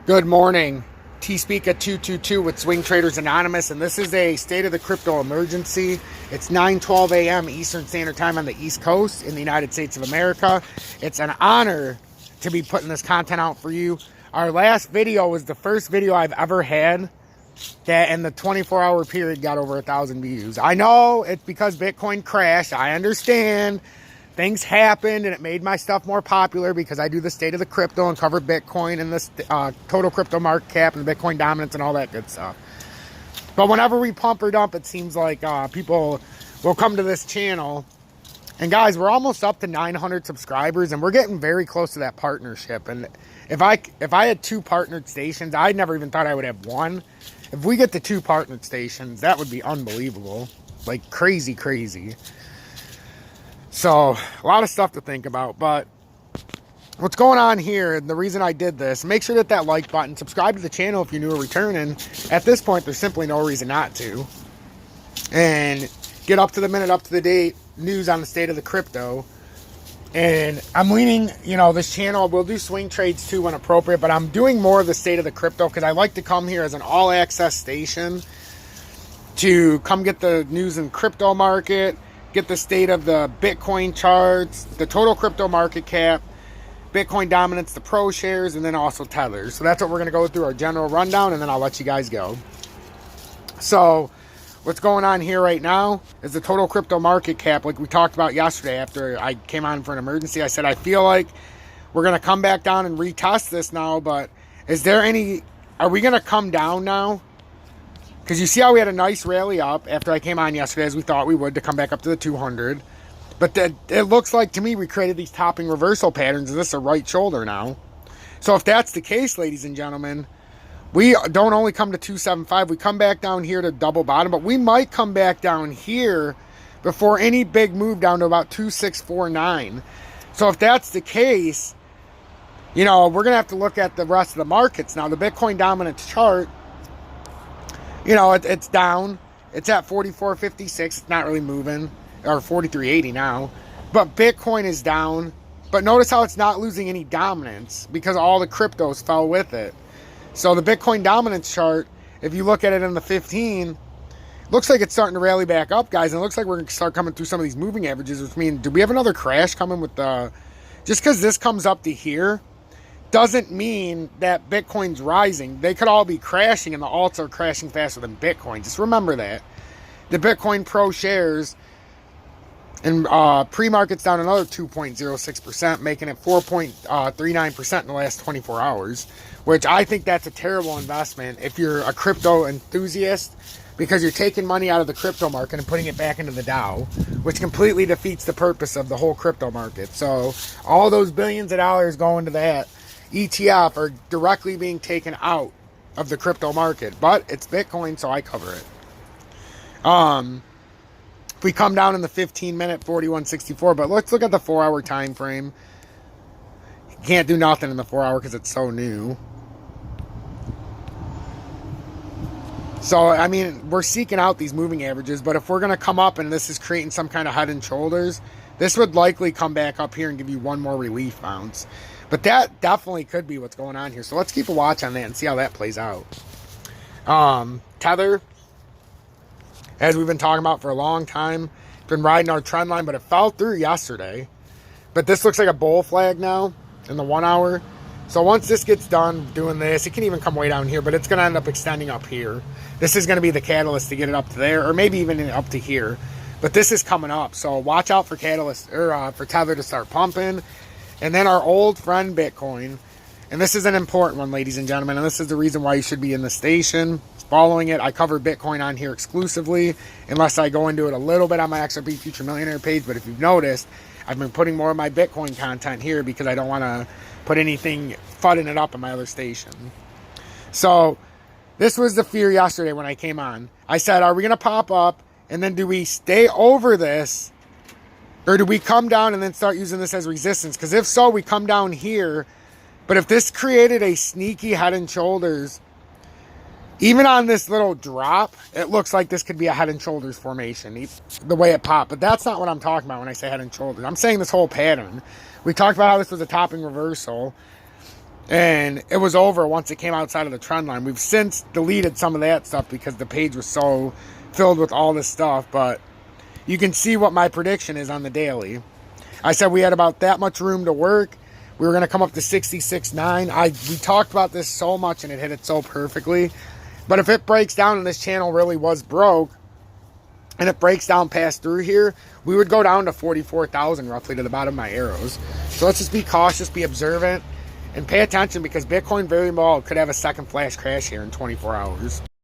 Good morning. T-Speak at 222 with Swing Traders Anonymous, and this is a state of the crypto emergency. It's 9:12 a.m. Eastern Standard Time on the East Coast in the United States of America. It's an honor to be putting this content out for you. Our last video was the first video I've ever had that in the 24-hour period got over 1,000 views. I know it's because Bitcoin crashed. I understand. Things happened and it made my stuff more popular because I do the state of the crypto and cover Bitcoin and the total crypto market cap and the Bitcoin dominance and all that good stuff. But whenever we pump or dump, it seems like people will come to this channel. And guys, we're almost up to 900 subscribers and we're getting very close to that partnership. And if I had two partnered stations, I never even thought I would have one. If we get to two partnered stations, that would be unbelievable. Like crazy, crazy. So, a lot of stuff to think about, but what's going on here, and the reason I did this, make sure that like button, subscribe to the channel if you're new or returning. At this point, there's simply no reason not to. And get up to the minute, up to the date news on the state of the crypto. And I'm leaning, this channel, we'll do swing trades too when appropriate, but I'm doing more of the state of the crypto because I like to come here as an all-access station to come get the news in crypto market, get the state of the Bitcoin charts, the total crypto market cap, Bitcoin dominance, the pro shares, and then also tethers. So that's what we're going to go through, our general rundown, and then I'll let you guys go. So what's going on here right now is the total crypto market cap, like we talked about yesterday after I came on for an emergency. I said I feel like we're going to come back down and retest this now, but are we going to come down now? Because you see how we had a nice rally up after I came on yesterday, as we thought we would, to come back up to the 200. But it looks like, to me, we created these topping reversal patterns. Is this a right shoulder now? So if that's the case, ladies and gentlemen, we don't only come to 275. We come back down here to double bottom, but we might come back down here before any big move down to about 2649. So if that's the case, we're going to have to look at the rest of the markets. Now, the Bitcoin dominance chart, it's down. It's at 44.56. It's not really moving. Or 43.80 now. But Bitcoin is down. But notice how it's not losing any dominance because all the cryptos fell with it. So the Bitcoin dominance chart, if you look at it in the 15, looks like it's starting to rally back up, guys. And it looks like we're going to start coming through some of these moving averages, which means, do we have another crash coming with the... Just because this comes up to here doesn't mean that Bitcoin's rising. They could all be crashing and the alts are crashing faster than Bitcoin. Just remember that. The Bitcoin Pro shares and pre-market's down another 2.06%, making it 4.39% in the last 24 hours, which I think that's a terrible investment if you're a crypto enthusiast, because you're taking money out of the crypto market and putting it back into the Dow, which completely defeats the purpose of the whole crypto market. So all those billions of dollars going to that ETF are directly being taken out of the crypto market, but it's Bitcoin, so I cover it. If we come down in the 15-minute, 41.64, but let's look at the 4-hour time frame. You can't do nothing in the 4-hour because it's so new. So, we're seeking out these moving averages, but if we're going to come up and this is creating some kind of head and shoulders, this would likely come back up here and give you one more relief bounce. But that definitely could be what's going on here. So let's keep a watch on that and see how that plays out. Tether, as we've been talking about for a long time, been riding our trend line, but it fell through yesterday. But this looks like a bull flag now in the 1 hour. So once this gets done doing this, it can even come way down here, but it's going to end up extending up here. This is going to be the catalyst to get it up to there, or maybe even up to here. But this is coming up, so watch out for catalyst or for Tether to start pumping. And then our old friend Bitcoin, and this is an important one, ladies and gentlemen, and this is the reason why you should be in the station following it. I cover Bitcoin on here exclusively, unless I go into it a little bit on my XRP Future Millionaire page. But if you've noticed, I've been putting more of my Bitcoin content here because I don't want to put anything fudding it up in my other station. So this was the fear yesterday when I came on. I said, are we going to pop up, and then do we stay over this, or do we come down and then start using this as resistance? Because if so, we come down here. But if this created a sneaky head and shoulders, even on this little drop, it looks like this could be a head and shoulders formation, the way it popped. But that's not what I'm talking about when I say head and shoulders. I'm saying this whole pattern. We talked about how this was a topping reversal. And it was over once it came outside of the trend line. We've since deleted some of that stuff because the page was so filled with all this stuff. But you can see what my prediction is on the daily. I said we had about that much room to work. We were going to come up to 66.9. We talked about this so much and it hit it so perfectly. But if it breaks down and this channel really was broke, and it breaks down past through here, we would go down to 44,000 roughly to the bottom of my arrows. So let's just be cautious, be observant, and pay attention because Bitcoin very well could have a second flash crash here in 24 hours.